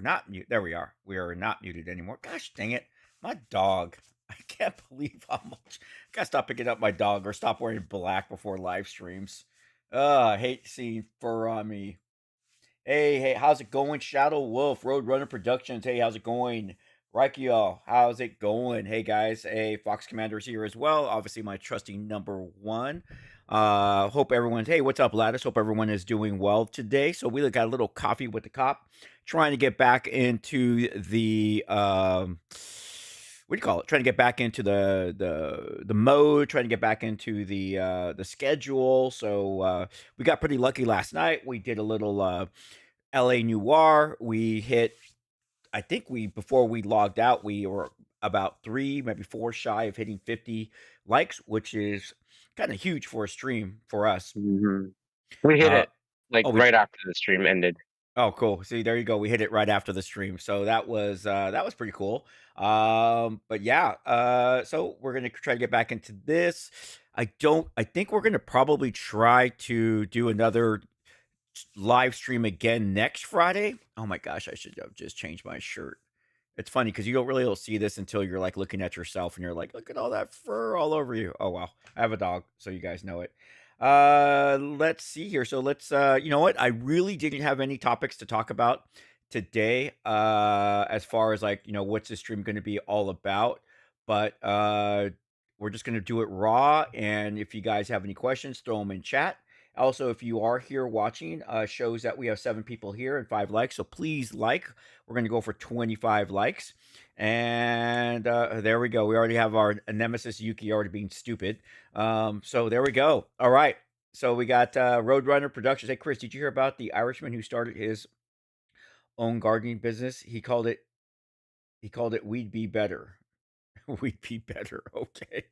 not mute. There we are. We are not muted anymore. Gosh dang it. My dog. I can't believe how much. I gotta stop picking up my dog or stop wearing black before live streams. I hate seeing fur on me. Hey, how's it going? Shadow Wolf, Roadrunner Productions. Hey, how's it going? Raikio, how's it going? Hey guys, hey, Fox Commander's here as well. Obviously, my trusty number one. Hope everyone's, hey, what's up, Lattice? Hope everyone is doing well today. So we got a little coffee with the cop, trying to get back into the what do you call it? Trying to get back into the mode, trying to get back into the schedule. So we got pretty lucky last night. We did a little LA Noire. We hit, I think before we logged out, we were about 3, maybe 4 shy of hitting 50 likes, which is kind of huge for a stream for us. We hit Uh, it, like, oh, right after the stream ended. oh, cool. See, there you go. We hit it right after the stream. So that was pretty cool. But yeah, so we're gonna try to get back into this. I think we're gonna probably try to do another live stream again next Friday. Oh my gosh, I should have just changed my shirt. It's funny because you don't really see this until you're like looking at yourself and you're like, look at all that fur all over you. Oh wow. I have a dog, so you guys know it. Let's see here. So let's you know what? I really didn't have any topics to talk about today. As far as like, what's this stream gonna be all about. But we're just gonna do it raw. And if you guys have any questions, throw them in chat. Also, if you are here watching, shows that we have 7 people here and 5 likes. So please like. We're going to go for 25 likes. And there we go. We already have our nemesis Yuki already being stupid. So there we go. All right. So we got Roadrunner Productions. Hey, Chris, did you hear about the Irishman who started his own gardening business? He called it We'd Be Better. We'd Be Better. Okay.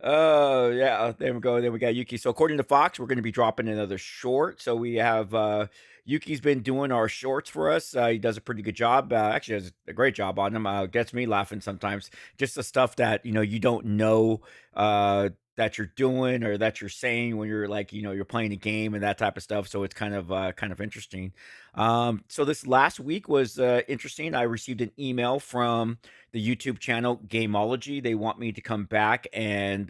Oh, yeah, there we go. Then we got Yuki. So according to Fox, we're going to be dropping another short. So we have Yuki's been doing our shorts for us. He does a pretty good job. Actually, does a great job on them. Gets me laughing sometimes. Just the stuff that you don't know that you're doing or that you're saying when you're like you're playing a game and that type of stuff. So it's kind of interesting. So this last week was interesting. I received an email from the YouTube channel Gameology. They want me to come back and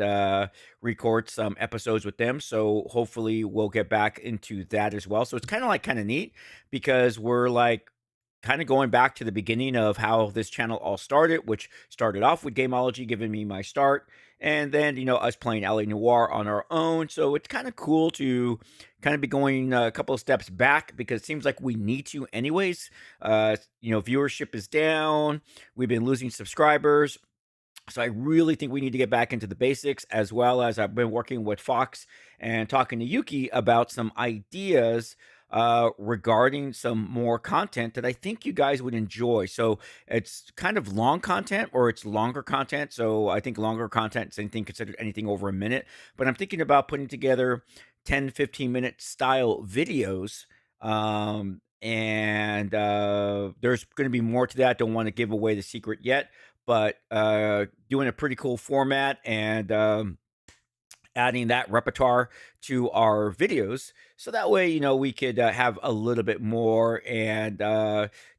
record some episodes with them. So hopefully we'll get back into that as well. So it's kind of neat because we're like kind of going back to the beginning of how this channel all started, which started off with Gameology giving me my start, and then us playing LA Noire on our own. So it's kind of cool to kind of be going a couple of steps back because it seems like we need to anyways. Viewership is down. We've been losing subscribers. So I really think we need to get back into the basics, as well as I've been working with Fox and talking to Yuki about some ideas regarding some more content that I think you guys would enjoy. So it's kind of long content or it's longer content. So I think longer content is anything considered anything over a minute. But I'm thinking about putting together 10, 15-minute style videos. And there's going to be more to that. Don't want to give away the secret yet, but doing a pretty cool format and adding that repertoire to our videos. So that way, we could have a little bit more. And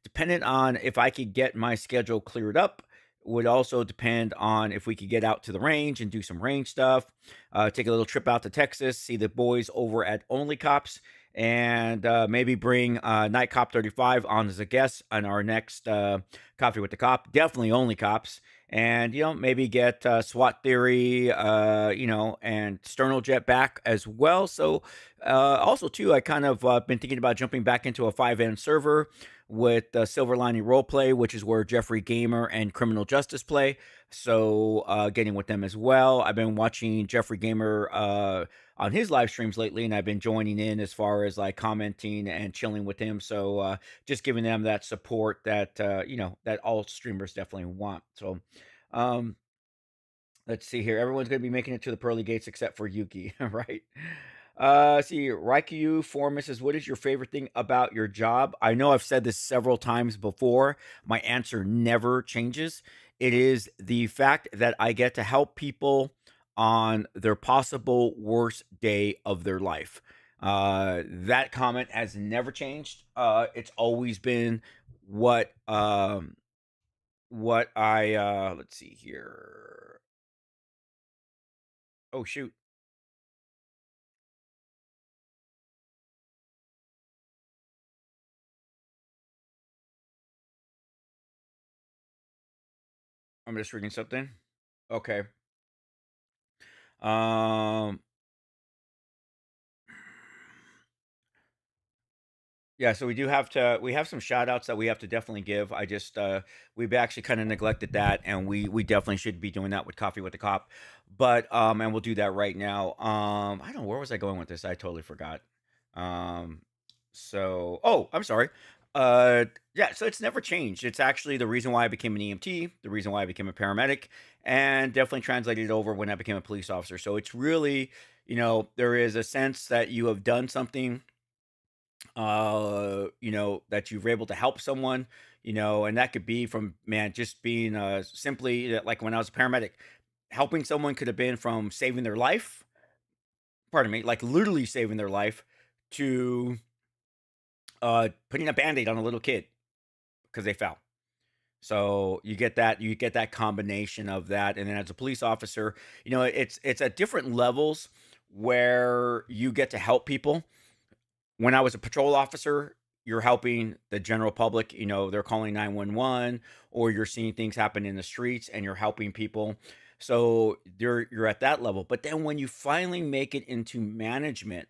dependent on if I could get my schedule cleared up, would also depend on if we could get out to the range and do some range stuff, take a little trip out to Texas, see the boys over at Only Cops, and maybe bring Night Cop 35 on as a guest on our next Coffee with the Cop. Definitely Only Cops. And, maybe get SWAT Theory, and Sternojet back as well. So also, too, I kind of been thinking about jumping back into a 5N server with Silver Lining Roleplay, which is where Jeffrey Gamer and Criminal Justice play. So getting with them as well. I've been watching Jeffrey Gamer on his live streams lately, and I've been joining in as far as like commenting and chilling with him. So just giving them that support that that all streamers definitely want. So um let's see here. Everyone's going to be making it to the pearly gates except for Yuki, right? See, Raikyu Foreman says, what is your favorite thing about your job? I know I've said this several times before. My answer never changes. It is the fact that I get to help people on their possible worst day of their life. That comment has never changed. It's always been what I let's see here. Oh shoot. I'm just reading something. Okay. Um Yeah, so we have some shout outs that we have to definitely give. I just we've actually kind of neglected that, and we definitely should be doing that with Coffee with the Cop. But and we'll do that right now. I don't know, where was I going with this? I totally forgot. Um so oh, I'm sorry. Uh yeah, so it's never changed. It's actually the reason why I became an EMT, the reason why I became a paramedic, and definitely translated over when I became a police officer. So it's really, there is a sense that you have done something, that you're able to help someone, and that could be from, man, just being simply like when I was a paramedic, helping someone could have been from saving their life, pardon me, like literally saving their life, to putting a band-aid on a little kid because they fell. So you get that combination of that. And then as a police officer, it's at different levels where you get to help people. When I was a patrol officer, you're helping the general public, they're calling 911, or you're seeing things happen in the streets and you're helping people. So you're at that level. But then when you finally make it into management,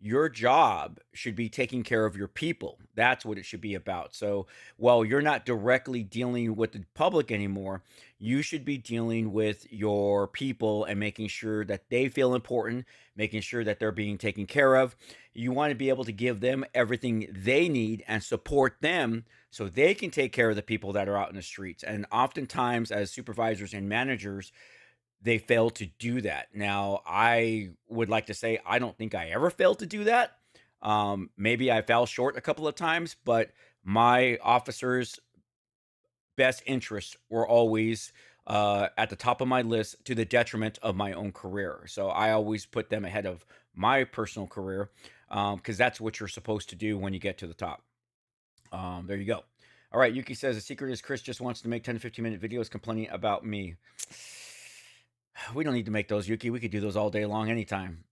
your job should be taking care of your people. That's what it should be about. So while you're not directly dealing with the public anymore, you should be dealing with your people and making sure that they feel important, making sure that they're being taken care of. You want to be able to give them everything they need and support them so they can take care of the people that are out in the streets. And oftentimes, as supervisors and managers, they fail to do that. Now, I would like to say I don't think I ever failed to do that. Maybe I fell short a couple of times, but my officers' best interests were always at the top of my list to the detriment of my own career. So I always put them ahead of my personal career, because that's what you're supposed to do when you get to the top. There you go. All right, Yuki says the secret is Chris just wants to make 10 to 15-minute videos complaining about me. We don't need to make those, Yuki. We could do those all day long anytime.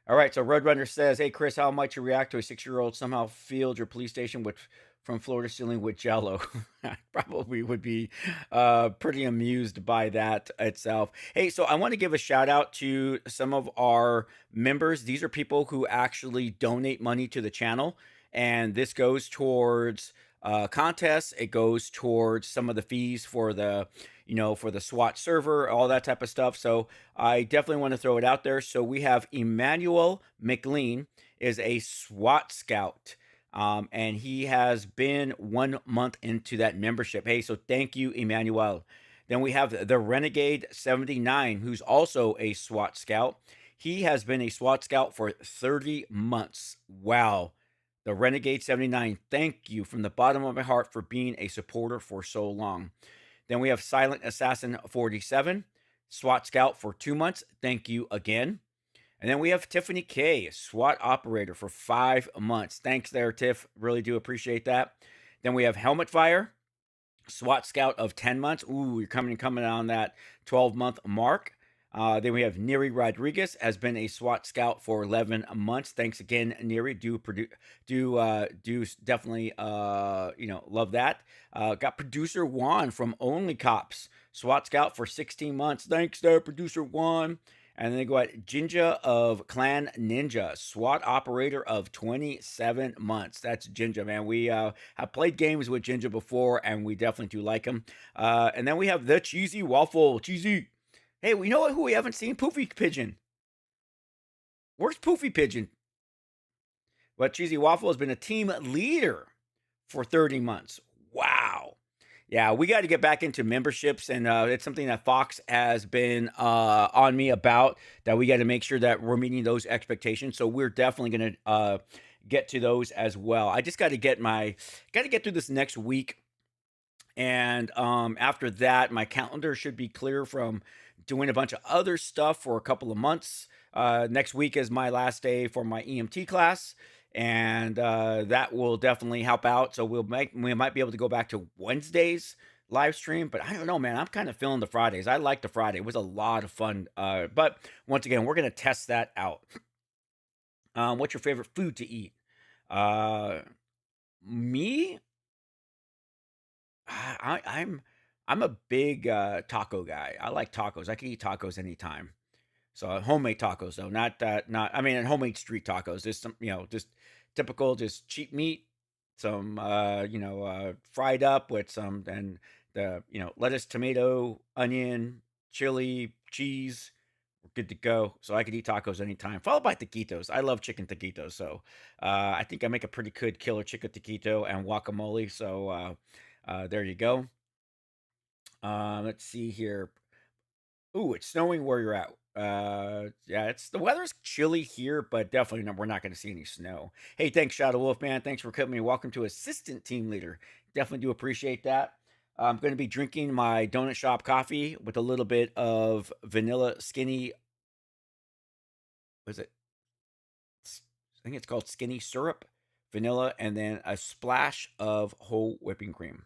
All right, so Roadrunner says, "Hey Chris, how might you react to a 6-year-old somehow filled your police station with from floor to ceiling with Jello?" I probably would be pretty amused by that itself. Hey, so I want to give a shout out to some of our members. These are people who actually donate money to the channel, and this goes towards contests. It goes towards some of the fees for the for the SWAT server, all that type of stuff. So I definitely want to throw it out there. So we have Emmanuel McLean is a SWAT scout. And he has been 1 month into that membership. Hey, so thank you, Emmanuel. Then we have the Renegade 79, who's also a SWAT scout. He has been a SWAT scout for 30 months. Wow. The Renegade 79, thank you from the bottom of my heart for being a supporter for so long. Then we have Silent Assassin 47, SWAT Scout for 2 months. Thank you again. And then we have Tiffany K, SWAT Operator for 5 months. Thanks there, Tiff. Really do appreciate that. Then we have Helmet Fire, SWAT Scout of 10 months. Ooh, you're coming on that 12-month mark. Then we have Neri Rodriguez, has been a SWAT scout for 11 months. Thanks again, Neri. Do definitely love that. Got producer Juan from Only Cops, SWAT scout for 16 months. Thanks there, producer Juan. And then they go at Jinja of Clan Ninja, SWAT operator of 27 months. That's Jinja, man. We have played games with Jinja before, and we definitely do like him. And then we have the Cheesy Waffle. Cheesy. Hey, we know who we haven't seen? Poofy Pigeon. Where's Poofy Pigeon? But Cheesy Waffle has been a team leader for 30 months. Wow. Yeah, we got to get back into memberships, and it's something that Fox has been on me about, that we got to make sure that we're meeting those expectations. So we're definitely going to get to those as well. I just got to get through this next week. And after that, my calendar should be clear from doing a bunch of other stuff for a couple of months. Next week is my last day for my EMT class, and that will definitely help out. So we might be able to go back to Wednesdays live stream, but I don't know, man. I'm kind of feeling the Fridays. I like the Friday. It was a lot of fun. But once again, we're gonna test that out. What's your favorite food to eat? Uh, Me, I'm I'm a big taco guy. I like tacos. I can eat tacos anytime. So homemade tacos though, not I mean homemade street tacos. Just some, just typical, just cheap meat, some fried up with some and the lettuce, tomato, onion, chili, cheese. We're good to go. So I could eat tacos anytime. Followed by taquitos. I love chicken taquitos. So I think I make a pretty good killer chicken taquito and guacamole. So there you go. Let's see here. Ooh, it's snowing where you're at. Yeah, it's the weather's chilly here, but definitely we're not going to see any snow. Hey, thanks, Shadow Wolf man. Thanks for coming. Welcome to Assistant Team Leader. Definitely do appreciate that. I'm going to be drinking my donut shop coffee with a little bit of vanilla skinny. What is it? I think it's called skinny syrup, vanilla, and then a splash of whole whipping cream.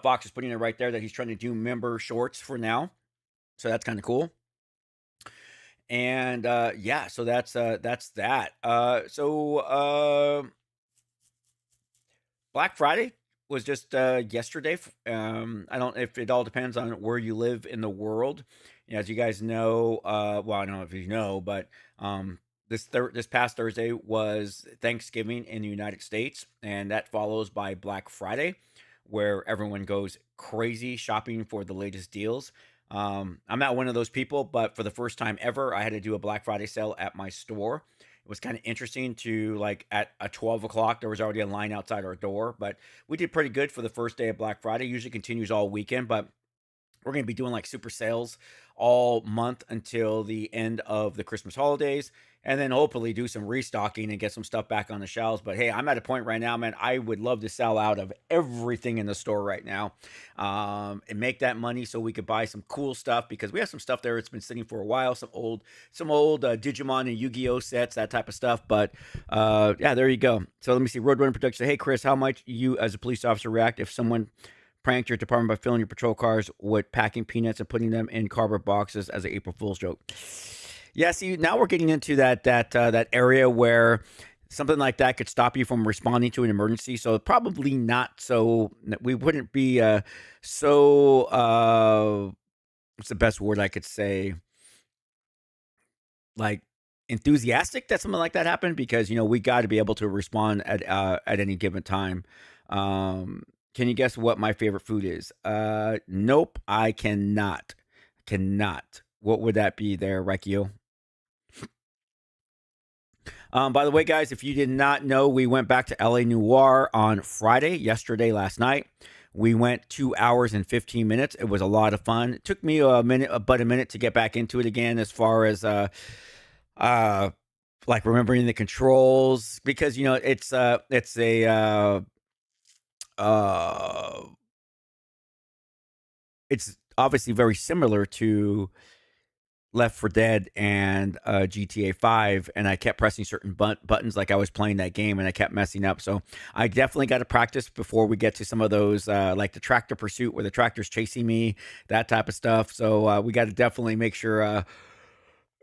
Fox is putting it right there that he's trying to do member shorts for now. So that's kind of cool. And yeah, so that's that. Black Friday was just yesterday. I don't if it all depends on where you live in the world. As you guys know, well, I don't know if you know, but this past Thursday was Thanksgiving in the United States, and that follows by Black Friday, where everyone goes crazy shopping for the latest deals. I'm not one of those people, but for the first time ever, I had to do a Black Friday sale at my store. It was kind of interesting to like at 12 o'clock, there was already a line outside our door, but we did pretty good for the first day of Black Friday. Usually continues all weekend, but we're going to be doing like super sales all month until the end of the Christmas holidays, and then hopefully do some restocking and get some stuff back on the shelves. But hey, I'm at a point right now, man. I would love to sell out of everything in the store right now, and make that money so we could buy some cool stuff because we have some stuff there that's been sitting for a while. Some old Digimon and Yu-Gi-Oh sets, that type of stuff. But yeah, there you go. So let me see. Roadrunner Production. Hey, Chris, how might you as a police officer react if someone pranked your department by filling your patrol cars with packing peanuts and putting them in cardboard boxes as an April Fool's joke? Yeah, see, now we're getting into that area where something like that could stop you from responding to an emergency. So probably not. So we wouldn't be what's the best word I could say? Like enthusiastic that something like that happened because we got to be able to respond at any given time. Can you guess what my favorite food is? Nope, I cannot. Cannot. What would that be there, Rekio? By the way, guys, if you did not know, we went back to LA Noire on Friday, last night. We went 2 hours and 15 minutes. It was a lot of fun. It took me about a minute to get back into it again as far as like remembering the controls because it's it's obviously very similar to Left 4 Dead and GTA 5, and I kept pressing certain buttons like I was playing that game, and I kept messing up. So I definitely got to practice before we get to some of those, like the tractor pursuit where the tractor's chasing me, that type of stuff. So we got to definitely make sure,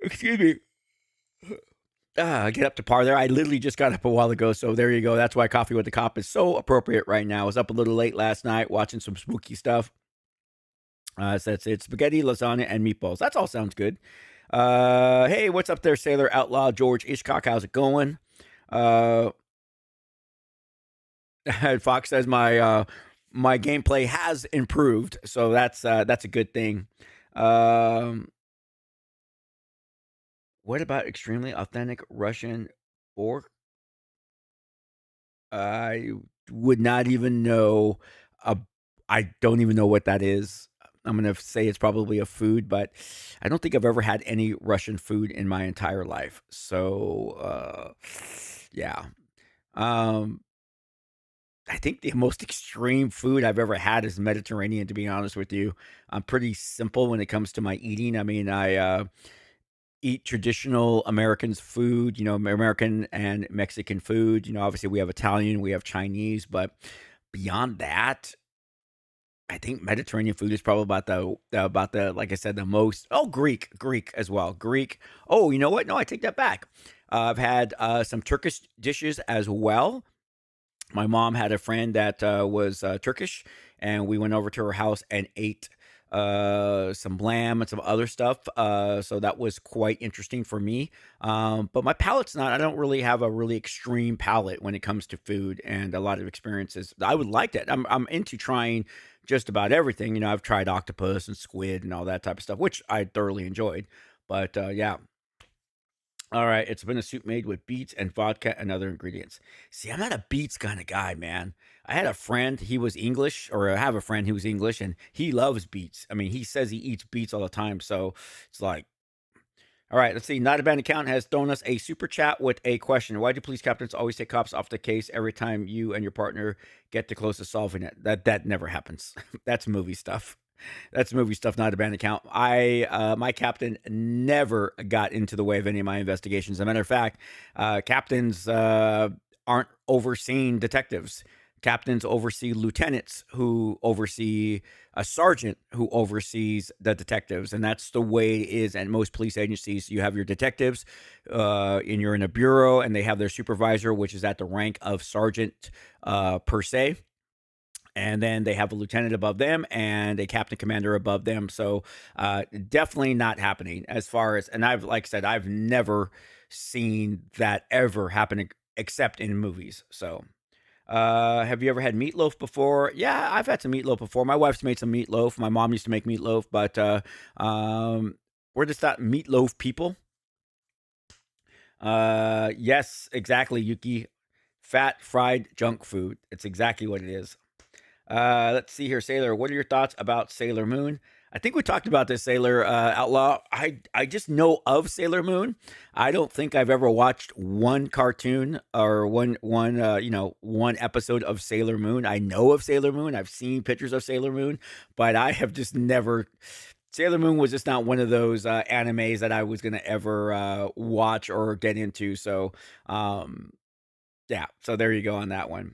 excuse me, get up to par there. I literally just got up a while ago, so there you go. That's why Coffee with the Cop is so appropriate right now. I was up a little late last night watching some spooky stuff. So it's spaghetti, lasagna, and meatballs. That all sounds good. Hey, what's up there, Sailor Outlaw George Ishcock? How's it going? Fox says my gameplay has improved, so that's a good thing. What about extremely authentic Russian or I would not even know. I don't even know what that is. I'm going to say it's probably a food, but I don't think I've ever had any Russian food in my entire life. So, yeah. I think the most extreme food I've ever had is Mediterranean, to be honest with you. I'm pretty simple when it comes to my eating. I mean, I eat traditional Americans food, American and Mexican food. Obviously we have Italian, we have Chinese, but beyond that, I think Mediterranean food is probably about the like I said, the most. Oh, Greek as well. Greek. Oh, you know what? No, I take that back. I've had some Turkish dishes as well. My mom had a friend that was Turkish, and we went over to her house and ate some lamb and some other stuff. So that was quite interesting for me. But my palate's not, I don't really have a really extreme palate when it comes to food and a lot of experiences. I would like that. I'm into trying just about everything. I've tried octopus and squid and all that type of stuff, which I thoroughly enjoyed. But yeah, all right, it's been a soup made with beets and vodka and other ingredients. See, I'm not a beets kind of guy, man. I had a friend, he was English, or I have a friend who was English, and he loves beets. I mean, he says he eats beets all the time, so it's like, all right, let's see. Not a bad account has thrown us a super chat with a question. Why do police captains always take cops off the case every time you and your partner get too close to solving it? That never happens. That's movie stuff. That's movie stuff, not a band account. My captain never got into the way of any of my investigations. As a matter of fact, captains aren't overseeing detectives. Captains oversee lieutenants who oversee a sergeant who oversees the detectives, and that's the way it is at most police agencies. You have your detectives, and you're in a bureau, and they have their supervisor, which is at the rank of sergeant per se. And then they have a lieutenant above them and a captain commander above them. So definitely not happening as far as, and like I said, I've never seen that ever happen except in movies. So have you ever had meatloaf before? Yeah, I've had some meatloaf before. My wife's made some meatloaf. My mom used to make meatloaf, but we're just not meatloaf people. Yes, exactly, Yuki. Fat fried junk food. It's exactly what it is. Let's see here, Sailor. What are your thoughts about Sailor Moon? I think we talked about this, Sailor Outlaw. I just know of Sailor Moon. I don't think I've ever watched one cartoon or one episode of Sailor Moon. I know of Sailor Moon. I've seen pictures of Sailor Moon, but I have just never. Sailor Moon was just not one of those animes that I was gonna ever watch or get into. So, yeah. So there you go on that one.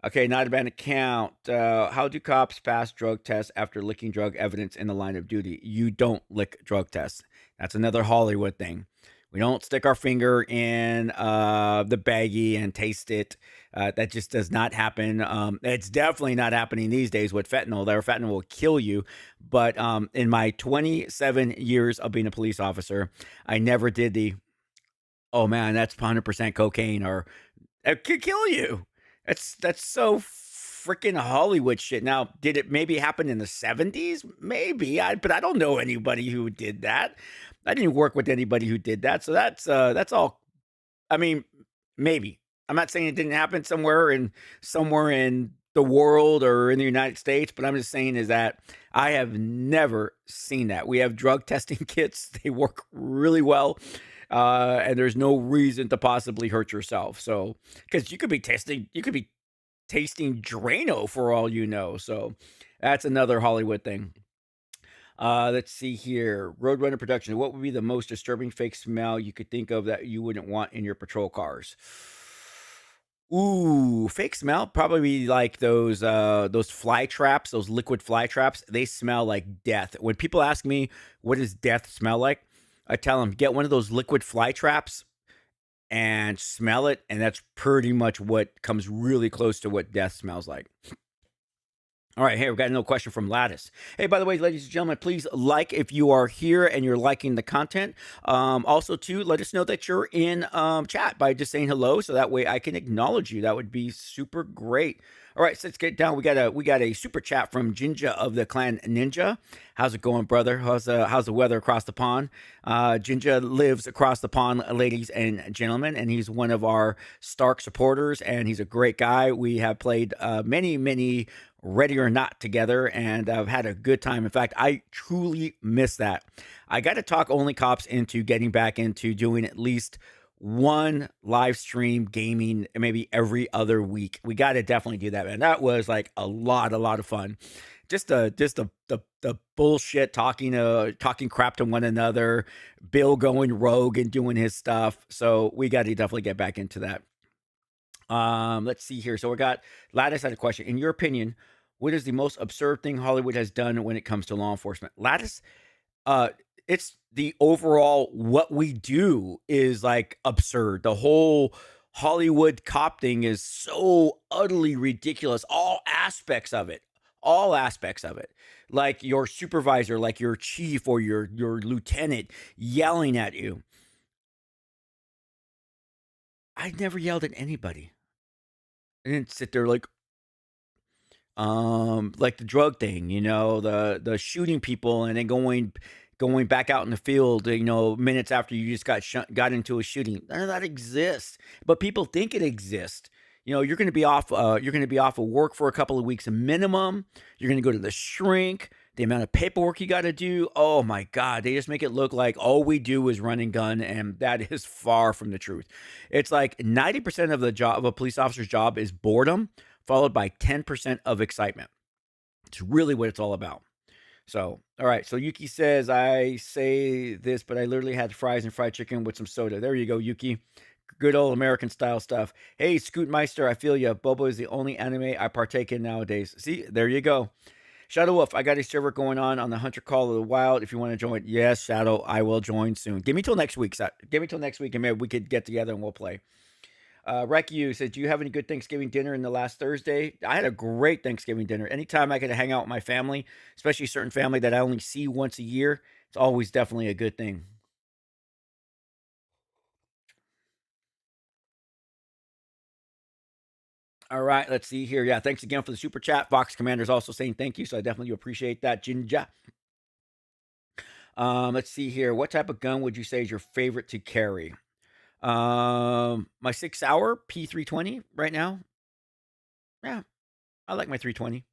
Okay, not a bad account. How do cops pass drug tests after licking drug evidence in the line of duty? You don't lick drug tests. That's another Hollywood thing. We don't stick our finger in the baggie and taste it. That just does not happen. It's definitely not happening these days with fentanyl. Their fentanyl will kill you. But in my 27 years of being a police officer, I never did oh man, that's 100% cocaine, or it could kill you. That's so freaking Hollywood shit. Now, did it maybe happen in the 70s? Maybe. But I don't know anybody who did that. I didn't work with anybody who did that. So that's all. I mean, maybe. I'm not saying it didn't happen somewhere in the world or in the United States, but I'm just saying is that I have never seen that. We have drug testing kits. They work really well. And there's no reason to possibly hurt yourself. So, because you could be tasting Drano for all you know. So, that's another Hollywood thing. Let's see here. Roadrunner production. What would be the most disturbing fake smell you could think of that you wouldn't want in your patrol cars? Ooh, fake smell? Probably like those fly traps, those liquid fly traps. They smell like death. When people ask me, what does death smell like? I tell them, get one of those liquid fly traps and smell it, and that's pretty much what comes really close to what death smells like. All right, hey, we've got another question from Lattice. Hey, by the way, ladies and gentlemen, please like if you are here and you're liking the content. Also, too, let us know that you're in chat by just saying hello, so that way I can acknowledge you. That would be super great. All right, so let's get down. We got a super chat from Jinja of the Clan Ninja. How's it going, brother? How's the weather across the pond? Jinja lives across the pond, ladies and gentlemen, and he's one of our Stark supporters, and he's a great guy. We have played many Ready or Not together, and I've had a good time. In fact, I truly miss that. I got to talk Only Cops into getting back into doing at least one live stream gaming maybe every other week. We got to definitely do that, man. That was like a lot of fun. Just the bullshit talking crap to one another, Bill going rogue and doing his stuff. So we got to definitely get back into that. Let's see here. So we got Lattice had a question. In your opinion, what is the most absurd thing Hollywood has done when it comes to law enforcement? Lattice, it's the overall what we do is like absurd. The whole Hollywood cop thing is so utterly ridiculous. All aspects of it. All aspects of it. Like your supervisor, like your chief or your lieutenant yelling at you. I never yelled at anybody. I didn't sit there like the drug thing, the shooting people and then going back out in the field, minutes after you just got into a shooting. None of that exists, but people think it exists. You're going to be off. You're going to be off of work for a couple of weeks minimum. You're going to go to the shrink. The amount of paperwork you got to do. Oh my God. They just make it look like all we do is run and gun. And that is far from the truth. It's like 90% of the job of a police officer's job is boredom, followed by 10% of excitement. It's really what it's all about. So, all right. So Yuki says, I say this, but I literally had fries and fried chicken with some soda. There you go, Yuki. Good old American style stuff. Hey, Scootmeister, I feel ya. Bobo is the only anime I partake in nowadays. See, there you go. Shadow Wolf, I got a server going on the Hunter Call of the Wild. If you want to join, yes, Shadow, I will join soon. Give me till next week. Give me till next week, and maybe we could get together and we'll play. Rekiu says, do you have any good Thanksgiving dinner in the last Thursday? I had a great Thanksgiving dinner. Anytime I get to hang out with my family, especially certain family that I only see once a year, it's always definitely a good thing. All right, let's see here. Yeah, thanks again for the super chat. Fox Commander's also saying thank you, so I definitely appreciate that, Jinja. Let's see here. What type of gun would you say is your favorite to carry? My 6 hour P320 right now. Yeah, I like my 320.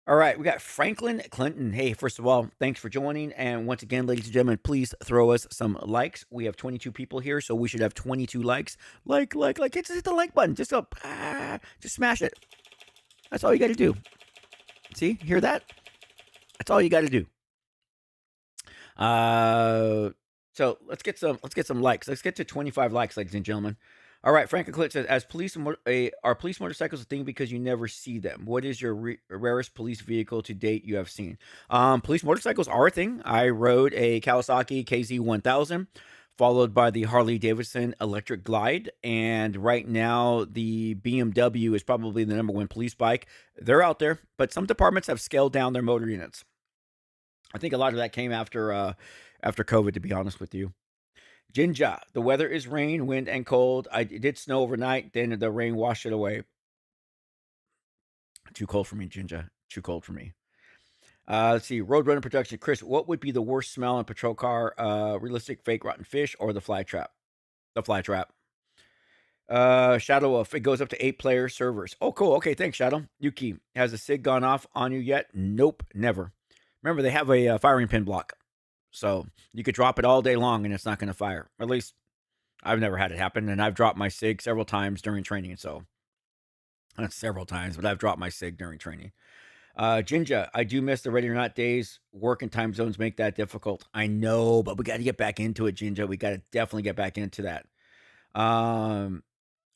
All right, we got Franklin Clinton. Hey, first of all, thanks for joining. And once again, ladies and gentlemen, please throw us some likes. We have 22 people here, so we should have 22 likes. Like. Just hit the like button. Just smash it. That's all you got to do. See, hear that? That's all you got to do. So let's get some likes. Let's get to 25 likes, ladies and gentlemen. All right, Frank Clit says, are police motorcycles a thing because you never see them? What is your rarest police vehicle to date you have seen? Police motorcycles are a thing. I rode a Kawasaki KZ1000, followed by the Harley Davidson Electric Glide, and right now the BMW is probably the number one police bike. They're out there, but some departments have scaled down their motor units. I think a lot of that came after COVID, to be honest with you. Jinja, the weather is rain, wind, and cold. It did snow overnight, then the rain washed it away. Too cold for me, Jinja. Too cold for me. Let's see. Roadrunner Production. Chris, what would be the worst smell in a patrol car? Realistic fake rotten fish or the fly trap? The fly trap. Shadow Wolf, it goes up to 8-player servers. Oh, cool. Okay, thanks, Shadow. Yuki, has the SIG gone off on you yet? Nope, never. Remember, they have a firing pin block. So you could drop it all day long and it's not going to fire. Or at least I've never had it happen. And I've dropped my SIG several times during training. So not several times, but I've dropped my SIG during training. Jinja, I do miss the ready or not days. Work and time zones make that difficult. I know, but we got to get back into it, Jinja. We got to definitely get back into that. All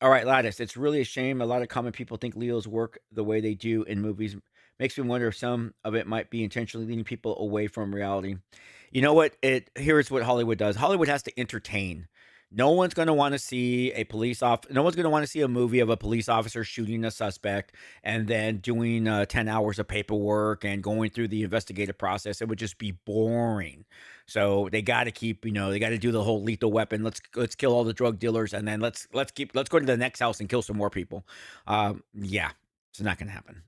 right, Lattice, it's really a shame. A lot of common people think Leos work the way they do in movies. Makes me wonder if some of it might be intentionally leading people away from reality. You know what? Here's what Hollywood does. Hollywood has to entertain. No one's going to want to see no one's going to want to see a movie of a police officer shooting a suspect and then doing 10 hours of paperwork and going through the investigative process. It would just be boring. So they got to keep, they got to do the whole lethal weapon. Let's kill all the drug dealers and then let's go to the next house and kill some more people. Yeah, it's not going to happen.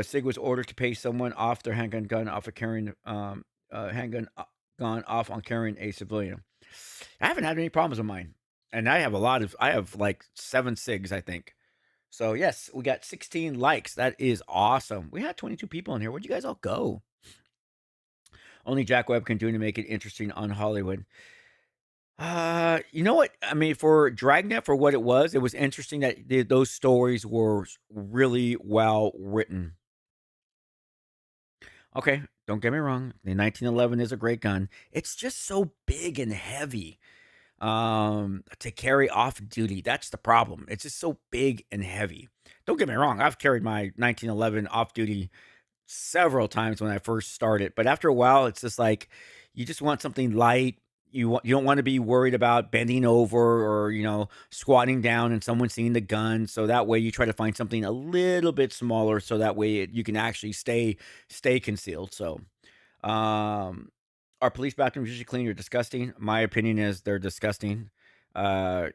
SIG was ordered to pay someone off their handgun gun off of carrying handgun gun off on carrying a civilian. I haven't had any problems with mine, and I have like 7 SIGs, I think. So yes, we got 16 likes. That is awesome. We had 22 people in here. Where'd you guys all go? Only Jack Webb can do to make it interesting on Hollywood. You know what? I mean, for Dragnet, for what it was interesting that those stories were really well written. Okay, don't get me wrong. The 1911 is a great gun. It's just so big and heavy to carry off duty. That's the problem. It's just so big and heavy. Don't get me wrong. I've carried my 1911 off duty several times when I first started, but after a while, it's just like you just want something light. You don't want to be worried about bending over or squatting down and someone seeing the gun. So that way, you try to find something a little bit smaller, so that way you can actually stay concealed. So, um, are police bathrooms usually clean or disgusting? My opinion is they're disgusting. Uh,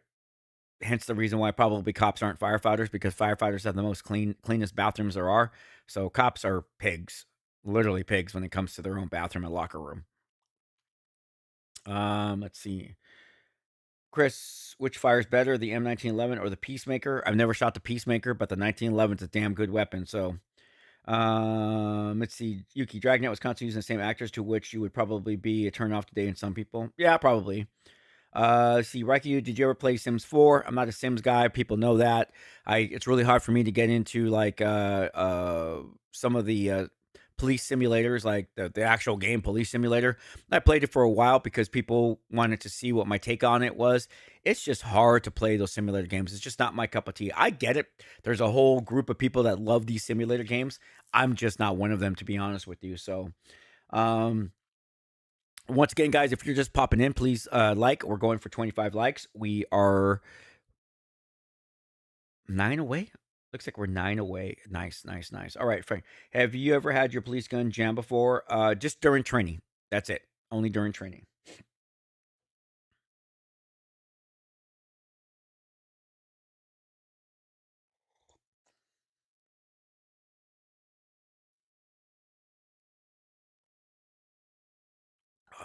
Hence the reason why probably cops aren't firefighters, because firefighters have the most cleanest bathrooms there are. So cops are pigs, literally pigs when it comes to their own bathroom and locker room. Let's see. Chris, which fires better, the M1911 or the Peacemaker? I've never shot the Peacemaker, but the 1911 is a damn good weapon. So, let's see. Yuki, Dragnet was constantly using the same actors, to which you would probably be a turn off today in some people. Yeah, probably. See, Raikou, did you ever play Sims 4? I'm not a Sims guy. People know that. It's really hard for me to get into like some of the police simulators, like the actual game Police Simulator. I played it for a while because people wanted to see what my take on it was. It's just hard to play those simulator games. It's just not my cup of tea. I get it. There's a whole group of people that love these simulator games. I'm just not one of them, to be honest with you. So, um, once again, guys, if you're just popping in, please like. We're going for 25 likes. We are 9 away. Looks like we're 9 away. Nice, nice, nice. All right, Frank. Have you ever had your police gun jam before? Just during training. That's it. Only during training.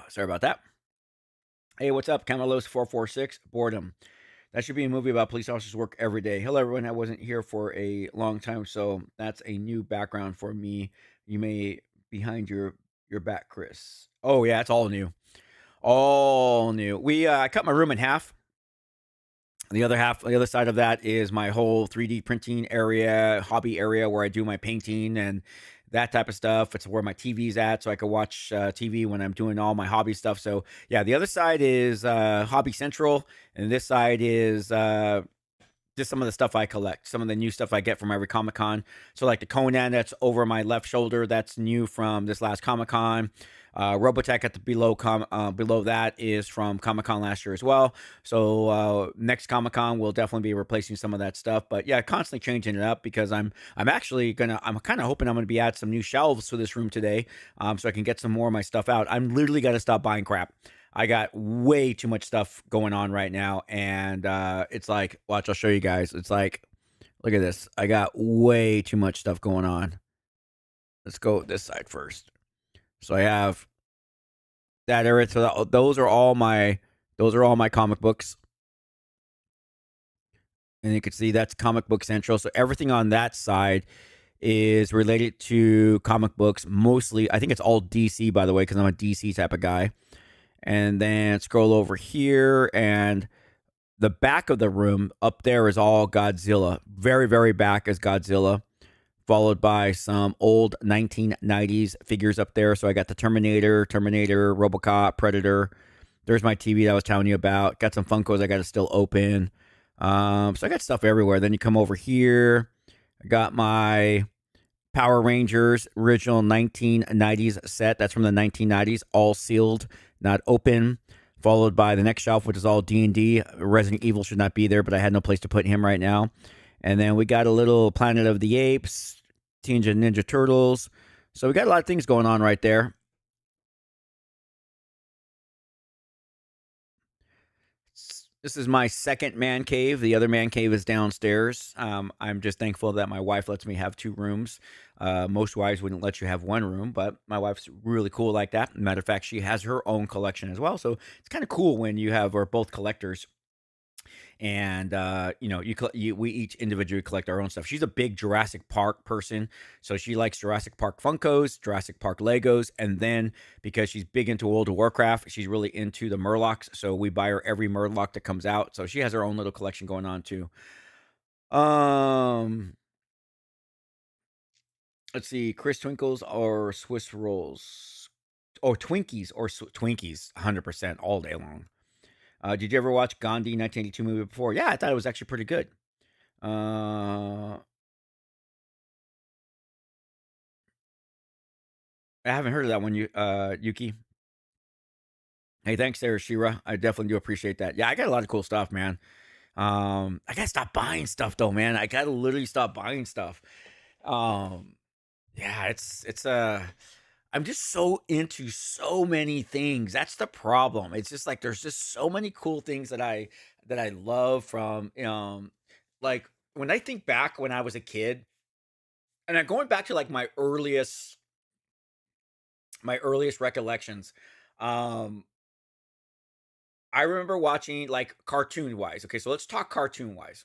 Sorry about that. Hey, what's up? Camalos446. Boredom. That should be a movie about police officers work every day. Hello, everyone. I wasn't here for a long time, so that's a new background for me. You may behind your back, Chris. Oh yeah, it's all new. All new. I cut my room in half. The other half, the other side of that is my whole 3D printing area, hobby area where I do my painting and that type of stuff. It's where my TV's at, so I can watch TV when I'm doing all my hobby stuff. So yeah, the other side is Hobby Central, and this side is just some of the stuff I collect, some of the new stuff I get from every Comic Con. So like the Conan that's over my left shoulder, that's new from this last Comic Con. Robotech at the below that is from Comic Con last year as well. So next Comic Con we'll definitely be replacing some of that stuff. But yeah, constantly changing it up because I'm kind of hoping I'm gonna be at some new shelves for this room today, so I can get some more of my stuff out. I'm literally gonna stop buying crap. I got way too much stuff going on right now, and it's like, watch, I'll show you guys. It's like, look at this. I got way too much stuff going on. Let's go this side first. So I have that area. So those are all my comic books, and you can see that's Comic Book Central. So everything on that side is related to comic books. Mostly, I think it's all DC, by the way, because I'm a DC type of guy. And then scroll over here, and the back of the room up there is all Godzilla. Very, very back is Godzilla, followed by some old 1990s figures up there. So I got the Terminator, RoboCop, Predator. There's my TV that I was telling you about. Got some Funkos I got to still open. So I got stuff everywhere. Then you come over here. I got my Power Rangers original 1990s set. That's from the 1990s, all sealed, not open. Followed by the next shelf, which is all D&D. Resident Evil should not be there, but I had no place to put him right now. And then we got a little Planet of the Apes, Teenage Ninja Turtles. So we got a lot of things going on right there. This is my second man cave. The other man cave is downstairs. I'm just thankful that my wife lets me have 2 rooms. Most wives wouldn't let you have 1 room, but my wife's really cool like that. Matter of fact, she has her own collection as well. So it's kind of cool when you have, or both collectors and we each individually collect our own stuff. She's a big Jurassic Park person, so she likes Jurassic Park Funkos, Jurassic Park Legos, and then because she's big into World of Warcraft, she's really into the Murlocs. So we buy her every Murloc that comes out. So she has her own little collection going on too. Um, let's see, Chris Twinkles or Swiss rolls, or Twinkies or Twinkies, 100% all day long. Did you ever watch Gandhi 1982 movie before? Yeah, I thought it was actually pretty good. I haven't heard of that one, Yuki. Hey, thanks there, Shira. I definitely do appreciate that. Yeah, I got a lot of cool stuff, man. I gotta stop buying stuff though, man. I gotta literally stop buying stuff. Um, yeah, I'm just so into so many things. That's the problem. It's just like there's just so many cool things that I love from like when I think back when I was a kid, and I'm going back to like my earliest recollections. Um, I remember watching like cartoon wise. Okay, so let's talk cartoon wise.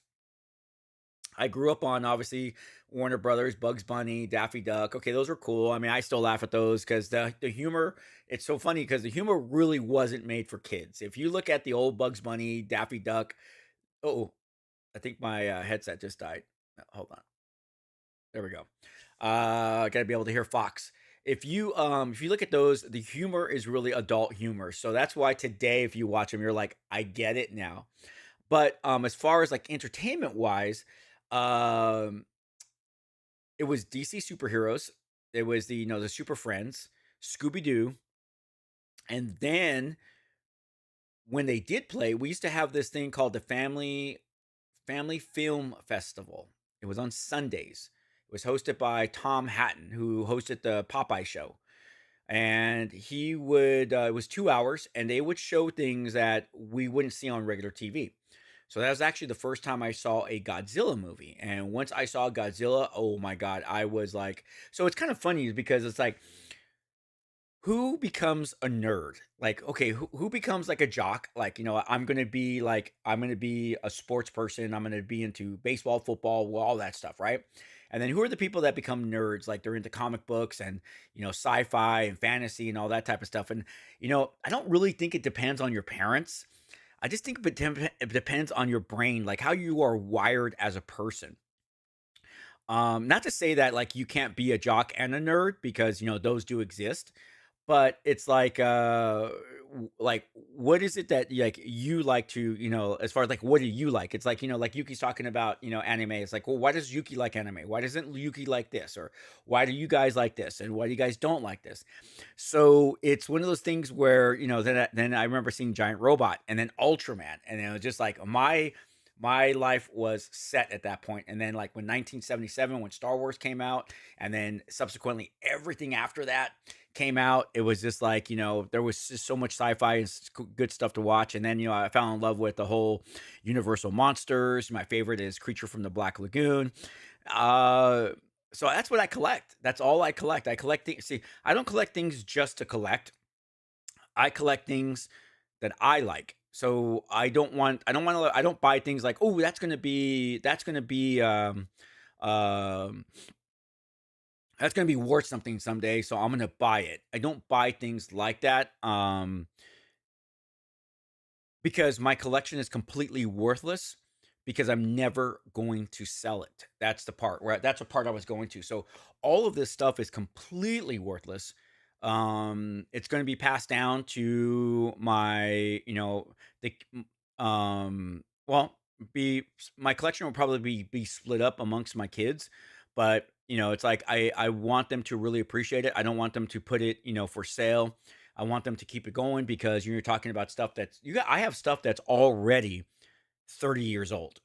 I grew up on obviously Warner Brothers, Bugs Bunny, Daffy Duck. Okay, those were cool. I mean, I still laugh at those because the humor. It's so funny because the humor really wasn't made for kids. If you look at the old Bugs Bunny, Daffy Duck. Oh, I think my headset just died. Hold on. There we go. Gotta be able to hear Fox. If you look at those, the humor is really adult humor. So that's why today, if you watch them, you're like, I get it now. But as far as like entertainment wise, um, it was DC superheroes. It was the Super Friends, Scooby Doo, and then when they did play, we used to have this thing called the Family Film Festival. It was on Sundays. It was hosted by Tom Hatton, who hosted the Popeye show. And it was 2 hours, and they would show things that we wouldn't see on regular TV. So that was actually the first time I saw a Godzilla movie. And once I saw Godzilla, oh my God, I was like, so it's kind of funny because it's like, who becomes a nerd? Like, okay, who becomes like a jock? Like, I'm gonna be a sports person. I'm gonna be into baseball, football, well, all that stuff, right? And then who are the people that become nerds? Like they're into comic books and sci-fi and fantasy and all that type of stuff. And I don't really think it depends on your parents. I just think it depends on your brain, like how you are wired as a person. Not to say that like you can't be a jock and a nerd because those do exist, but it's like like what is it that like you like to as far as like what do you like? It's like like Yuki's talking about anime. It's like, well, why does Yuki like anime? Why doesn't Yuki like this? Or why do you guys like this? And why do you guys don't like this? So it's one of those things where then I remember seeing Giant Robot and then Ultraman, and it was just like my life was set at that point. And then like when 1977, when Star Wars came out, and then subsequently everything after that came out, it was just like there was just so much sci-fi and good stuff to watch. And then I fell in love with the whole Universal monsters. My favorite is Creature from the Black Lagoon. uh so that's what I collect. That's all I collect. I collect things. See, I don't collect things just to collect. I collect things that I like. So I don't buy things like, oh, um that's gonna be worth something someday, so I'm gonna buy it. I don't buy things like that. Because my collection is completely worthless because I'm never going to sell it. That's the part I was going to. So all of this stuff is completely worthless. It's going to be passed down to the well, be my collection will probably be split up amongst my kids, but it's like I want them to really appreciate it. I don't want them to put it, for sale. I want them to keep it going because you're talking about stuff I have stuff that's already 30 years old.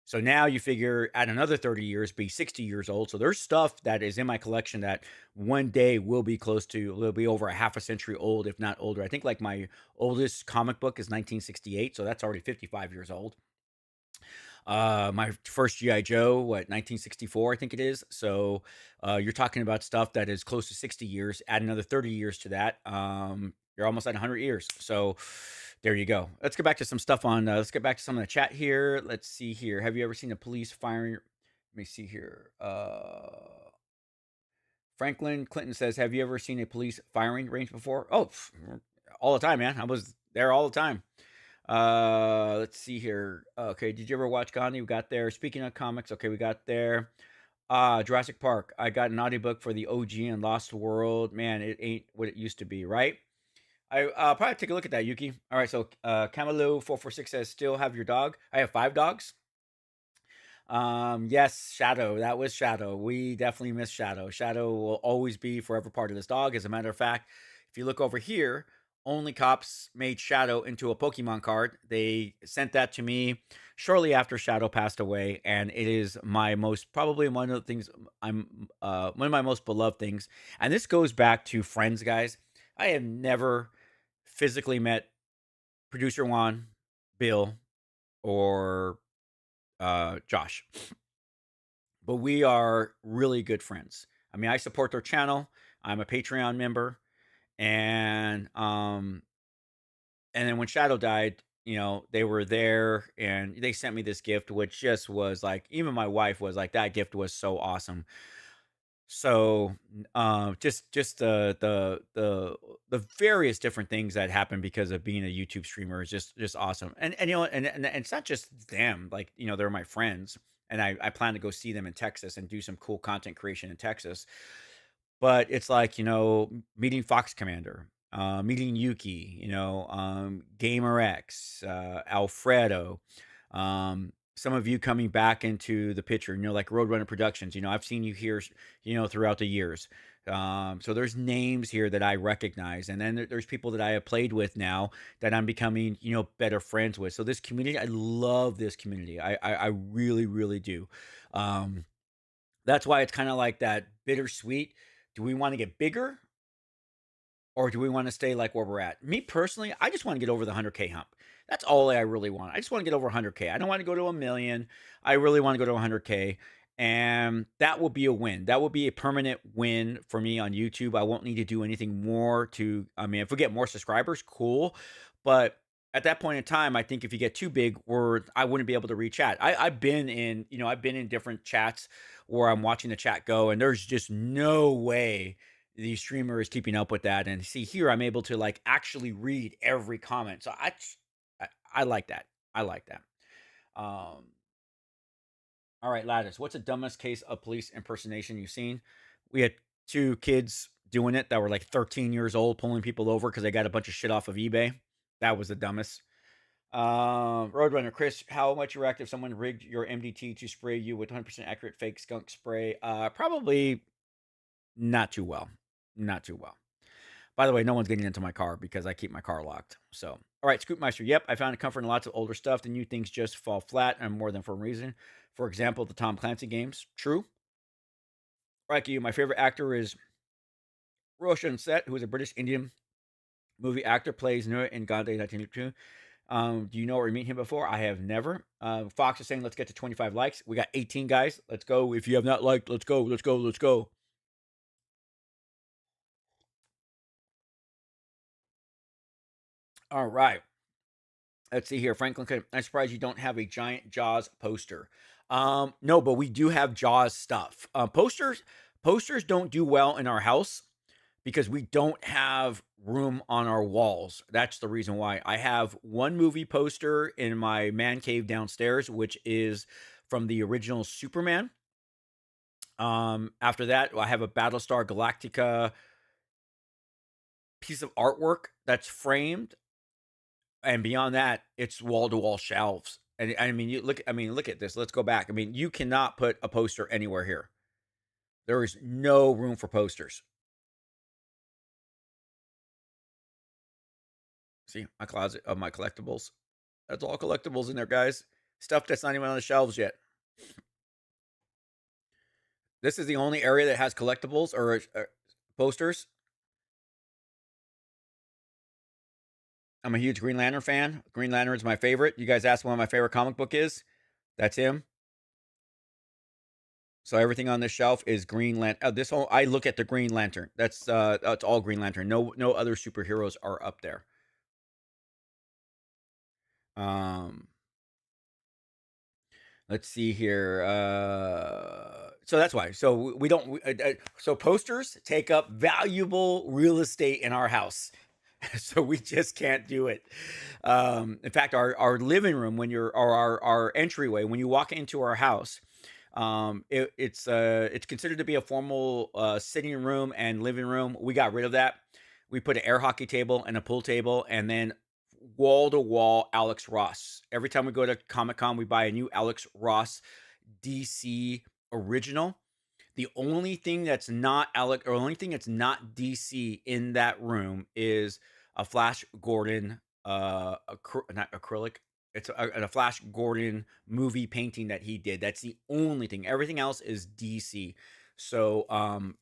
So now you figure add another 30 years, be 60 years old. So there's stuff that is in my collection that one day will be over a half a century old, if not older. I think like my oldest comic book is 1968. So that's already 55 years old. My first GI Joe, 1964, I think it is. So you're talking about stuff that is close to 60 years. Add another 30 years to that. You're almost at 100 years. So there you go. Let's get back to some stuff on. Let's get back to some of the chat here. Let's see here. Have you ever seen a police firing? Let me see here. Franklin Clinton says, "Have you ever seen a police firing range before?" Oh, all the time, man. I was there all the time. Let's see here. Okay, did you ever watch Gandhi? We got there. Speaking of comics, okay, we got there. Jurassic Park. I got an audiobook for the OG and Lost World. Man, it ain't what it used to be, right? I'll probably take a look at that, Yuki. All right, so Kamalu446 says, "Still have your dog?" I have 5 dogs. Yes, Shadow. That was Shadow. We definitely miss Shadow. Shadow will always be forever part of this dog. As a matter of fact, if you look over here, Only Cops made Shadow into a Pokemon card. They sent that to me shortly after Shadow passed away, and it is my most probably one of the things one of my most beloved things. And this goes back to friends, guys. I have never physically met producer Juan, Bill, or Josh, but we are really good friends. I mean, I support their channel. I'm a Patreon member, and and then when Shadow died, you know, they were there and they sent me this gift, which just was like, even my wife was like, that gift was so awesome. So, just the various different things that happen because of being a YouTube streamer is just awesome. And you know, and it's not just them. Like, you know, they're my friends, and I plan to go see them in Texas and do some cool content creation in Texas. But it's like, you know, meeting Fox Commander, meeting Yuki, you know, Gamer X, Alfredo, some of you coming back into the picture, you know, like Roadrunner Productions. You know, I've seen you here, you know, throughout the years. So there's names here that I recognize, and then there's people that I have played with now that I'm becoming, you know, better friends with. So this community, I love this community. I really, really do. Um, that's why it's kind of like that bittersweet. Do we want to get bigger, or do we want to stay like where we're at? Me personally, I just want to get over the 100K hump. That's all I really want. I just want to get over 100K. I don't want to go to a million. I really want to go to 100K. And that will be a win. That will be a permanent win for me on YouTube. I won't need to do anything more to, I mean, if we get more subscribers, cool. But at that point in time, I think if you get too big, or I wouldn't be able to reach chat. I've been in, you know, I've been in different chats where I'm watching the chat go, and there's just no way the streamer is keeping up with that. And see here, I'm able to like actually read every comment. So I like that. I like that. Um, all right, Lattice, what's the dumbest case of police impersonation you've seen? We had 2 kids doing it that were like 13 years old, pulling people over because they got a bunch of shit off of eBay. That was the dumbest. Roadrunner, Chris, how much you react if someone rigged your MDT to spray you with 100% accurate fake skunk spray? Probably not too well. Not too well. By the way, no one's getting into my car because I keep my car locked. So, all right, Scoopmeister. Yep, I found a comfort in lots of older stuff. The new things just fall flat and more than for a reason. For example, the Tom Clancy games. True. Like my favorite actor is Roshan Seth, who is a British Indian movie actor, plays Noire in Gandhi 1982. Do you know or meet him before? I have never. Fox is saying, let's get to 25 likes. We got 18 guys. Let's go. If you have not liked, let's go. Let's go. Let's go. All right. Let's see here. Franklin, I'm surprised you don't have a giant Jaws poster. No, but we do have Jaws stuff. Posters don't do well in our house because we don't have room on our walls. That's the reason why. I have one movie poster in my man cave downstairs, which is from the original Superman. After that, I have a Battlestar Galactica piece of artwork that's framed, and beyond that, it's wall to wall shelves. And I mean, you look. I mean, look at this. Let's go back. I mean, you cannot put a poster anywhere here. There is no room for posters. See my closet of my collectibles. That's all collectibles in there, guys. Stuff that's not even on the shelves yet. This is the only area that has collectibles or posters. I'm a huge Green Lantern fan. Green Lantern is my favorite. You guys asked what my favorite comic book is. That's him. So everything on the shelf is Green Lantern. This whole I look at the Green Lantern. That's it's all Green Lantern. No other superheroes are up there. Um, let's see here. So that's why. So we don't. So posters take up valuable real estate in our house. So we just can't do it. In fact, our living room, when you're or our entryway, when you walk into our house, it's considered to be a formal sitting room and living room. We got rid of that. We put an air hockey table and a pool table, and then wall to wall Alex Ross. Every time we go to Comic Con, we buy a new Alex Ross DC original. The only thing that's not only thing that's not DC in that room is a Flash Gordon, not acrylic. It's a Flash Gordon movie painting that he did. That's the only thing. Everything else is DC. So,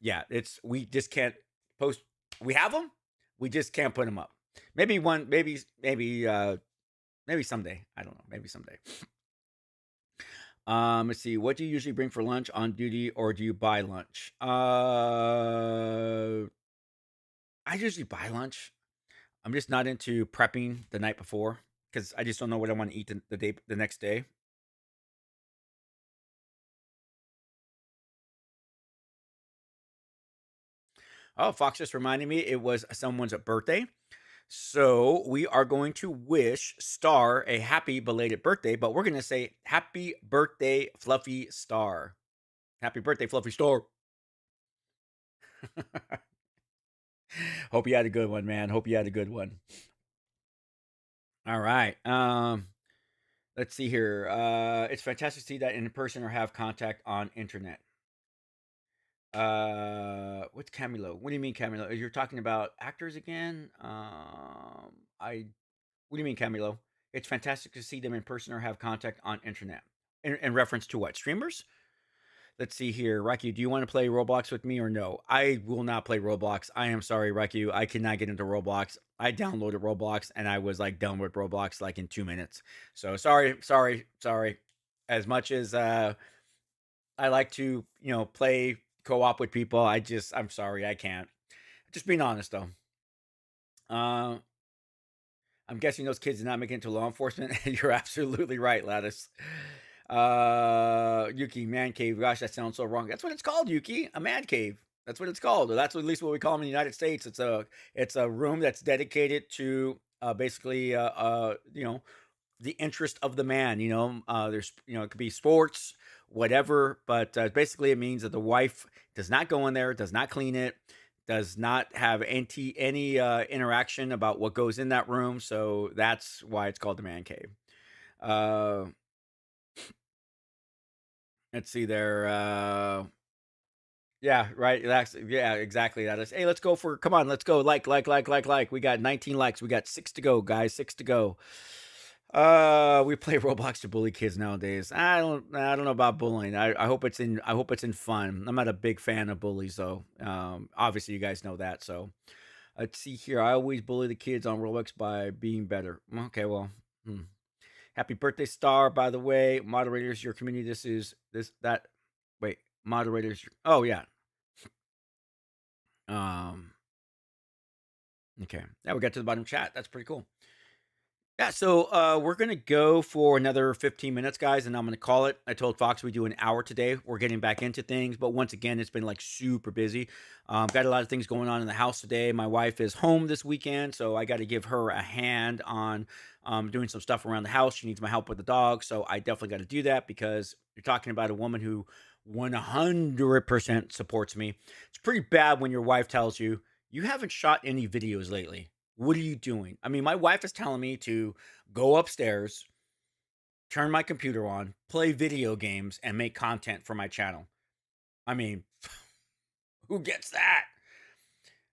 yeah, we just can't post. We have them. We just can't put them up. Maybe maybe someday. I don't know. Maybe someday. Let's see. What do you usually bring for lunch on duty, or do you buy lunch? I usually buy lunch. I'm just not into prepping the night before because I just don't know what I want to eat the next day. Oh, Fox just reminded me it was someone's birthday. So we are going to wish Star a happy belated birthday, but we're going to say happy birthday, Fluffy Star. Happy birthday, Fluffy Star. Hope you had a good one, man. Hope you had a good one. All right. Let's see here. It's fantastic to see that in person or have contact on internet. What's Camilo? What do you mean, Camilo? You're talking about actors again? I. What do you mean, Camilo? It's fantastic to see them in person or have contact on internet. In reference to what? Streamers? Let's see here. Raku, do you want to play Roblox with me or no? I will not play Roblox. I am sorry, Raku. I cannot get into Roblox. I downloaded Roblox and I was like done with Roblox like in 2 minutes. So sorry. As much as I like to, play co-op with people, I'm sorry, I can't. Just being honest though. I'm guessing those kids did not make it into law enforcement. You're absolutely right, Lattice. Yuki, man cave. Gosh, that sounds so wrong. That's what it's called, Yuki. A man cave. That's what it's called. Or that's at least what we call them in the United States. It's a room that's dedicated to basically the interest of the man. There's it could be sports, whatever, but basically it means that the wife does not go in there, does not clean it, does not have any interaction about what goes in that room. So that's why it's called the man cave. Let's see there. Yeah, right. Yeah, exactly. That is. Hey, let's go for. Come on, let's go. Like. We got 19 likes. We got 6 to go, guys. 6 to go. We play Roblox to bully kids nowadays. I don't know about bullying. I hope it's in fun. I'm not a big fan of bullies though. Obviously you guys know that. So let's see here. I always bully the kids on Roblox by being better. Okay, well. Happy birthday, Star, by the way. Moderators, your community, that. Wait, moderators. Oh, yeah. Okay. Now we got to the bottom chat. That's pretty cool. Yeah, so we're going to go for another 15 minutes, guys, and I'm going to call it. I told Fox we do an hour today. We're getting back into things, but once again, it's been like super busy. Got a lot of things going on in the house today. My wife is home this weekend, so I got to give her a hand on doing some stuff around the house. She needs my help with the dog, so I definitely got to do that because you're talking about a woman who 100% supports me. It's pretty bad when your wife tells you, you haven't shot any videos lately. What are you doing? I mean, my wife is telling me to go upstairs, turn my computer on, play video games, and make content for my channel. I mean, who gets that?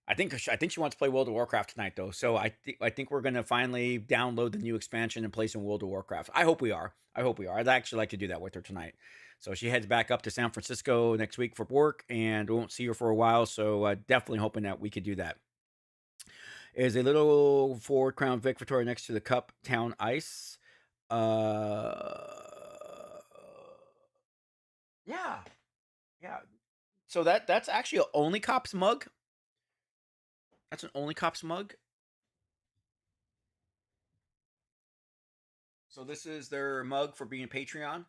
I think she wants to play World of Warcraft tonight, though. So I think we're gonna finally download the new expansion and play some World of Warcraft. I hope we are. I'd actually like to do that with her tonight. So she heads back up to San Francisco next week for work, and we won't see her for a while. So definitely hoping that we could do that. Is a little Ford Crown Vic Victoria next to the Cup Town Ice. Yeah. Yeah. So that's actually a Only Cops mug. That's an Only Cops mug. So this is their mug for being Patreon.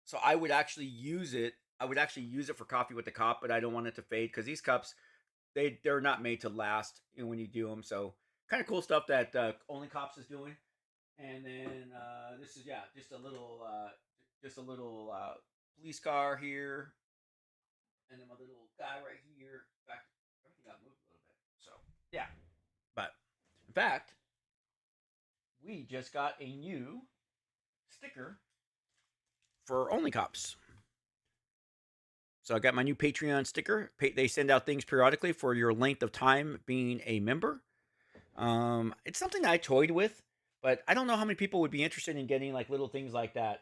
So I would actually use it. I would actually use it for coffee with the cop, but I don't want it to fade because these cups, they're not made to last, when you do them. So kind of cool stuff that Only Cops is doing. And then this is, yeah, just a little police car here, and then my little guy right here. In fact, everything got moved a little bit. So yeah, but in fact, we just got a new sticker for Only Cops. So I got my new Patreon sticker. They send out things periodically for your length of time being a member. It's something I toyed with, but I don't know how many people would be interested in getting like little things like that.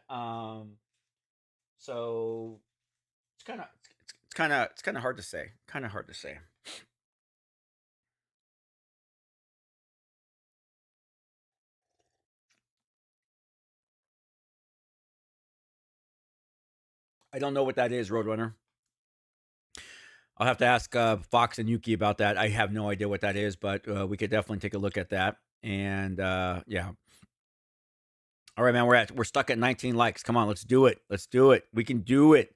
So it's kind of hard to say. Kind of hard to say. I don't know what that is, Roadrunner. I'll have to ask Fox and Yuki about that. I have no idea what that is, but we could definitely take a look at that. And yeah. All right, man. We're stuck at 19 likes. Come on, let's do it. Let's do it. We can do it.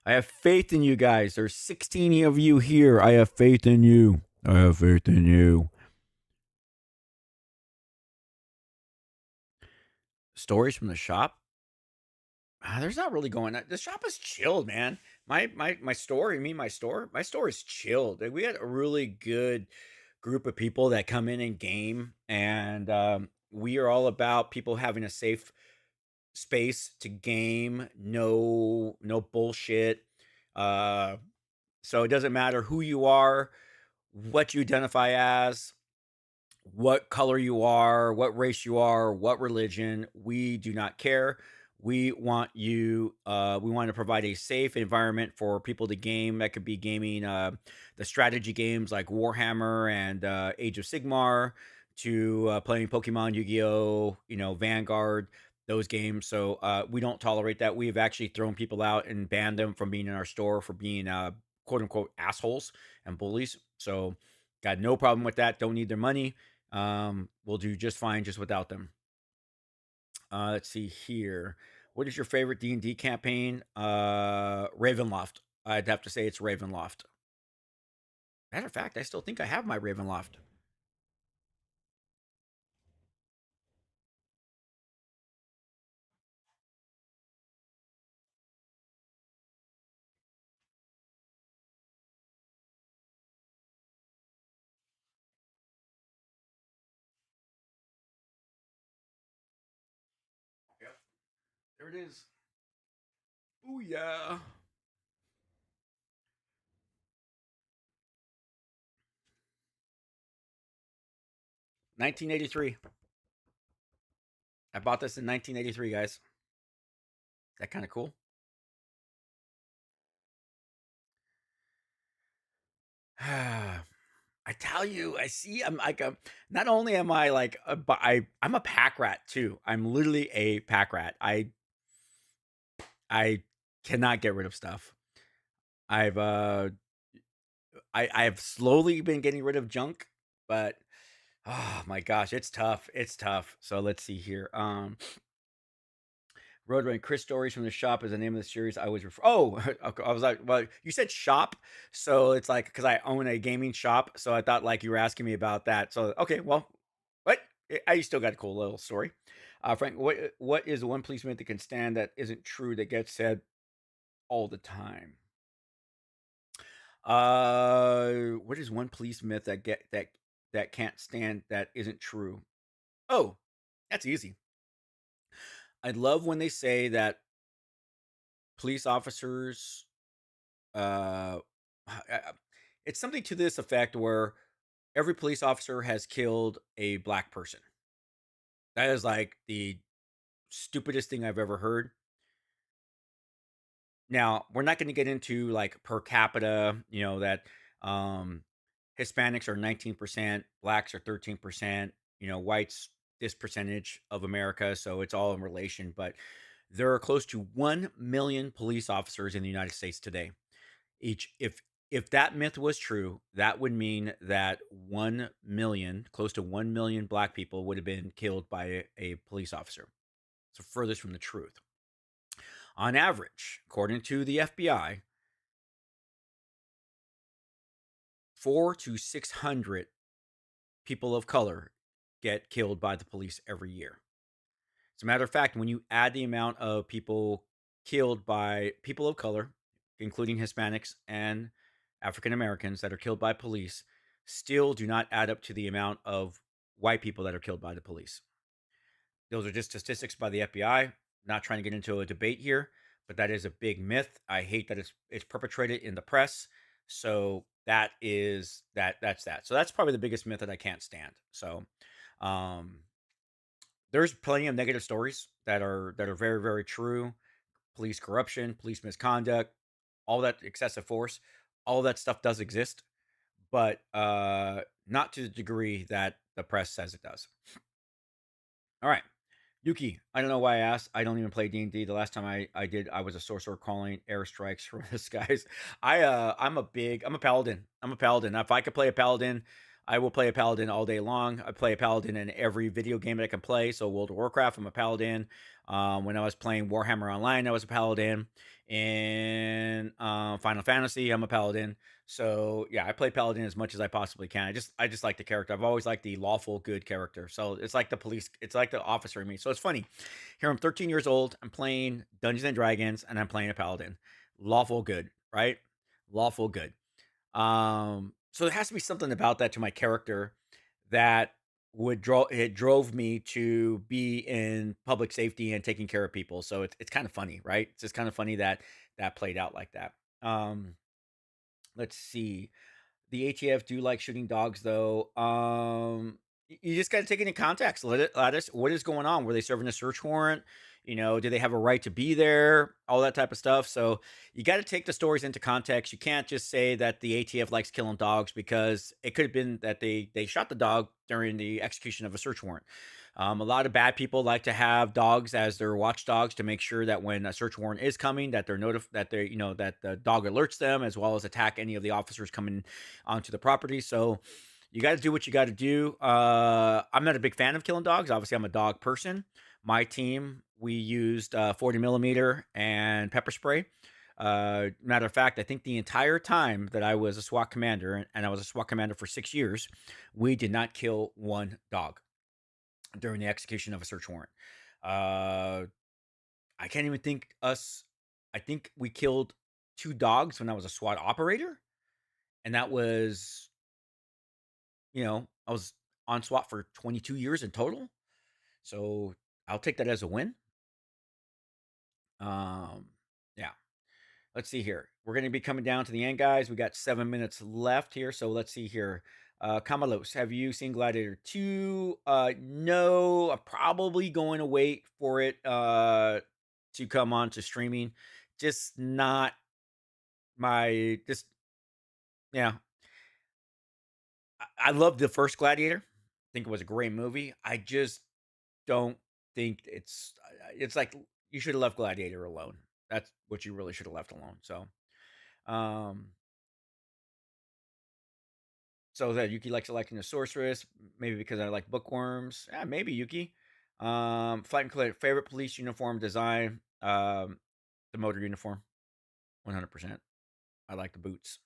I have faith in you guys. There's 16 of you here. I have faith in you. I have faith in you. Stories from the shop. There's not really going on. The shop is chilled, man. My store. You mean my store? My store is chilled. We had a really good group of people that come in and game, and we are all about people having a safe space to game. No bullshit. Uh, so it doesn't matter who you are, what you identify as, what color you are, what race you are, what religion. We do not care. We want you. We want to provide a safe environment for people to game. That could be gaming the strategy games like Warhammer and Age of Sigmar, to playing Pokemon, Yu-Gi-Oh, Vanguard, those games. So we don't tolerate that. We have actually thrown people out and banned them from being in our store for being quote unquote assholes and bullies. So got no problem with that. Don't need their money. We'll do just fine just without them. Let's see here. What is your favorite D&D campaign? Ravenloft. I'd have to say it's Ravenloft. Matter of fact, I still think I have my Ravenloft. Yep, there it is. Ooh yeah. 1983. I bought this in 1983, guys. That kind of cool. I tell you, I see. I'm like a. Not only am I like, but I'm a pack rat too. I'm literally a pack rat. I cannot get rid of stuff. I've I've slowly been getting rid of junk, but oh my gosh, it's tough. It's tough. So let's see here. Roadrunner Chris Stories from the Shop is the name of the series I was oh, I was like, well, you said shop, so it's like because I own a gaming shop, so I thought like you were asking me about that. So okay, well, what? I still got a cool little story. Frank, what is the one police myth that can stand that isn't true that gets said all the time? What is one police myth that can't stand that isn't true? Oh, that's easy. I love when they say that police officers, uh, it's something to this effect where every police officer has killed a black person. That is like the stupidest thing I've ever heard. Now, we're not going to get into like per capita, that um Hispanics are 19%, blacks are 13%, whites this percentage of America, so it's all in relation. But There are close to 1 million police officers in the United States today. Each if that myth was true, that would mean that 1 million, close to 1 million black people would have been killed by a police officer. So furthest from the truth. On average, according to the FBI, 4 to 600 people of color get killed by the police every year. As a matter of fact, when you add the amount of people killed by people of color, including Hispanics and African Americans that are killed by police, still do not add up to the amount of white people that are killed by the police. Those are just statistics by the FBI. Not trying to get into a debate here, but that is a big myth. I hate that it's perpetrated in the press. So that's that. So that's probably the biggest myth that I can't stand. So um there's plenty of negative stories that are very, very true. Police corruption, police misconduct, all that excessive force, all that stuff does exist, but not to the degree that the press says it does. All right. Yuki, I don't know why I asked. I don't even play D&D. The last time I did, I was a sorcerer calling airstrikes from the skies. I'm a paladin. I'm a paladin. If I could play a paladin, I will play a paladin all day long. I play a paladin in every video game that I can play. So World of Warcraft, I'm a paladin. When I was playing Warhammer Online, I was a paladin. In Final Fantasy, I'm a paladin. So yeah, I play paladin as much as I possibly can. I just like the character. I've always liked the lawful good character. So it's like the police, it's like the officer in me. So it's funny. Here I'm 13 years old. I'm playing Dungeons and Dragons, and I'm playing a paladin. Lawful good, right? Lawful good. So there has to be something about that to my character that would draw it drove me to be in public safety and taking care of people. So it's kind of funny, right? It's just kind of funny that that played out like that. Let's see. The ATF do like shooting dogs, though. You just got to take it in context. Let us. What is going on? Were they serving a search warrant? You know, do they have a right to be there? All that type of stuff. So you got to take the stories into context. You can't just say that the ATF likes killing dogs, because it could have been that they shot the dog during the execution of a search warrant. A lot of bad people like to have dogs as their watchdogs to make sure that when a search warrant is coming, that they're that they that the dog alerts them, as well as attack any of the officers coming onto the property. So you got to do what you got to do. I'm not a big fan of killing dogs. Obviously, I'm a dog person. My team, we used 40 millimeter and pepper spray. Matter of fact, I think the entire time that I was a SWAT commander, and I was a SWAT commander for 6 years, we did not kill one dog during the execution of a search warrant. I can't even think us. I think we killed 2 dogs when I was a SWAT operator, and that was, I was on SWAT for 22 years in total. So I'll take that as a win. Yeah. Let's see here. We're going to be coming down to the end, guys. We got 7 minutes left here. So let's see here. Kamalos, have you seen Gladiator 2? No, I'm probably going to wait for it to come on to streaming. Just not just, yeah. I loved the first Gladiator. I think it was a great movie. I just don't think it's like you should have left Gladiator alone. That's what you really should have left alone. Um, so that Yuki likes selecting a sorceress, maybe because I like bookworms. Yeah, maybe Yuki. Flight and Clear, favorite police uniform design. The motor uniform, 100%. I like the boots.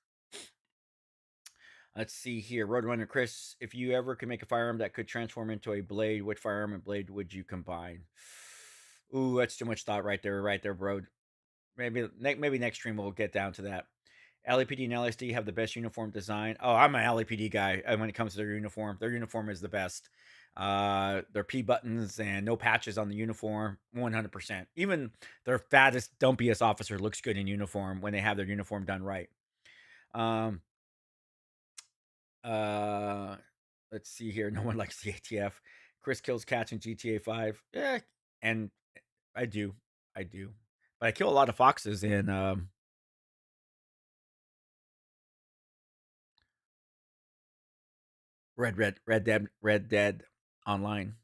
Let's see here. Roadrunner Chris, if you ever could make a firearm that could transform into a blade, what firearm and blade would you combine? Ooh, that's too much thought right there, bro. Maybe next stream we'll get down to that. LAPD and LSD have the best uniform design. Oh, I'm an LAPD guy when it comes to their uniform. Their uniform is the best. Their P buttons and no patches on the uniform, 100%. Even their fattest, dumpiest officer looks good in uniform when they have their uniform done right. Let's see here. No one likes the ATF. Chris kills cats in GTA 5. Yeah, and I do. But I kill a lot of foxes in Red Dead Online.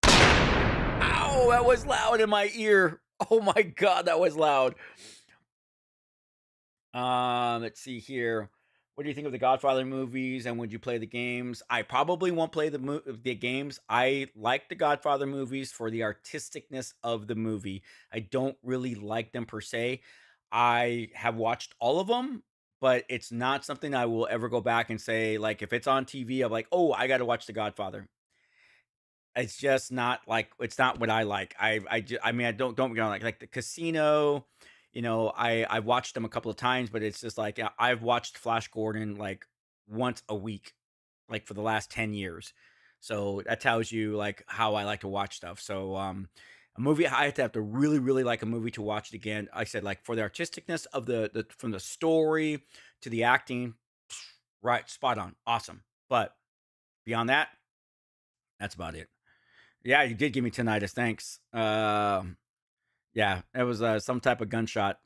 Ow! Oh, that was loud in my ear. Oh my god, that was loud. Let's see here. What do you think of the Godfather movies, and would you play the games? I probably won't play the games. I like the Godfather movies for the artisticness of the movie. I don't really like them per se. I have watched all of them, but it's not something I will ever go back and say, like, if it's on TV, I'm like, oh, I got to watch the Godfather. It's just not like it's not what I like. I mean, I don't get on like the Casino, I've watched them a couple of times, but it's just like I've watched Flash Gordon like once a week, like for the last 10 years. So that tells you like how I like to watch stuff. So a movie I have to really, really like a movie to watch it again. I said like for the artisticness of the from the story to the acting, right, spot on, awesome. But beyond that, that's about it. Yeah, you did give me tinnitus, thanks. Yeah, it was, some type of gunshot.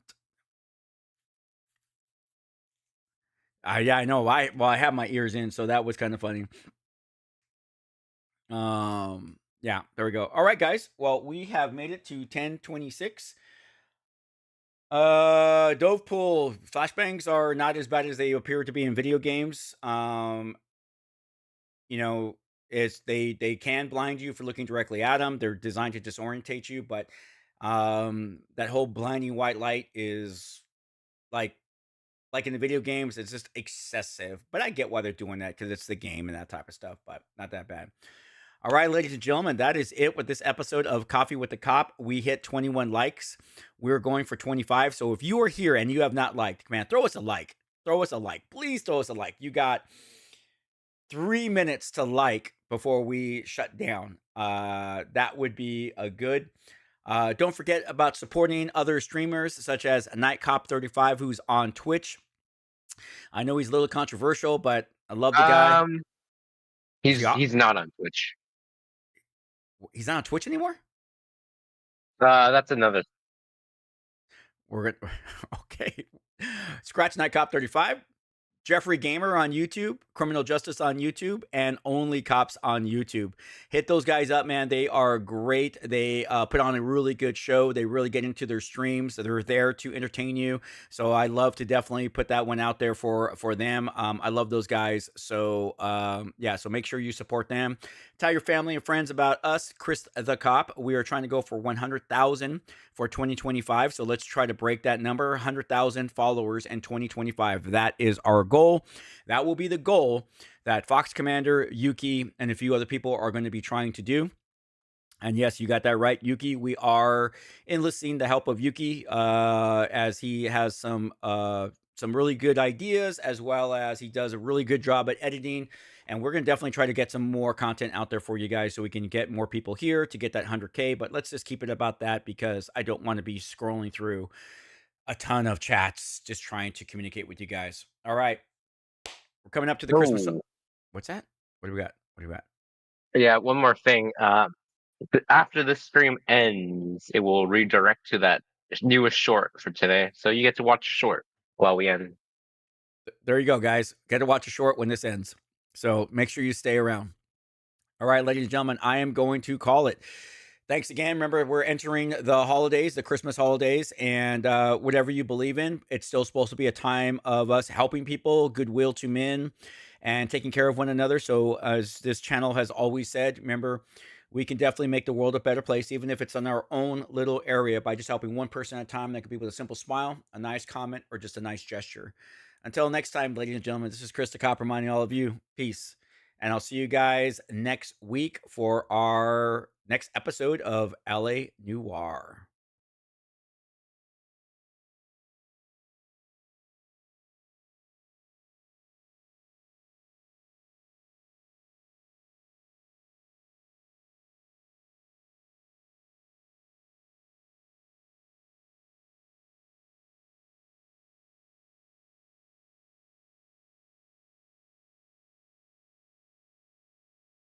Yeah, I know, I have my ears in, so that was kinda funny. Yeah, there we go. Alright, guys, well, we have made it to 10:26. Dove Pool, flashbangs are not as bad as they appear to be in video games. You know, it's they can blind you for looking directly at them. They're designed to disorientate you, but that whole blinding white light is like in the video games, it's just excessive. But I get why they're doing that because it's the game and that type of stuff, but not that bad. All right, ladies and gentlemen, that is it with this episode of Coffee with the Cop. We hit 21 likes. We're going for 25. So if you are here and you have not liked, man, throw us a like. Throw us a like. Please throw us a like. You got 3 minutes to like before we shut down. That would be a good. Don't forget about supporting other streamers such as Night Cop 35, who's on Twitch. I know he's a little controversial, but I love the guy. Um, Is he off? he's not on Twitch. He's not on Twitch anymore. That's another. We're gonna okay. Scratch Night Cop 35. Jeffrey Gamer on YouTube, Criminal Justice on YouTube, and Only Cops on YouTube. Hit those guys up, man. They are great. They put on a really good show. They really get into their streams. They're there to entertain you. So I love to definitely put that one out there for them. I love those guys. So yeah, so make sure you support them. Tell your family and friends about us, Chris the Cop. We are trying to go for 100,000 for 2025. So let's try to break that number, 100,000 followers in 2025. That is our goal. That will be the goal that Fox Commander, Yuki, and a few other people are going to be trying to do. And yes, you got that right, Yuki. We are enlisting the help of Yuki as he has some really good ideas, as well as he does a really good job at editing. And we're going to definitely try to get some more content out there for you guys so we can get more people here to get that 100K. But let's just keep it about that because I don't want to be scrolling through a ton of chats just trying to communicate with you guys. All right. We're coming up to the Christmas. Oh, What's that? What do we got? What do we got? yeah. One more thing. After the stream ends, it will redirect to that newest short for today. So you get to watch a short while we end. There you go, guys. Get to watch a short when this ends. So make sure you stay around. All right, ladies and gentlemen, I am going to call it. Thanks again. Remember, we're entering the holidays, the Christmas holidays, and whatever you believe in, it's still supposed to be a time of us helping people, goodwill to men, and taking care of one another. So, as this channel has always said, remember, we can definitely make the world a better place, even if it's in our own little area, by just helping one person at a time. That could be with a simple smile, a nice comment, or just a nice gesture. Until next time, ladies and gentlemen, this is Chris the Cop reminding all of you, peace. And I'll see you guys next week for our next episode of LA Noire.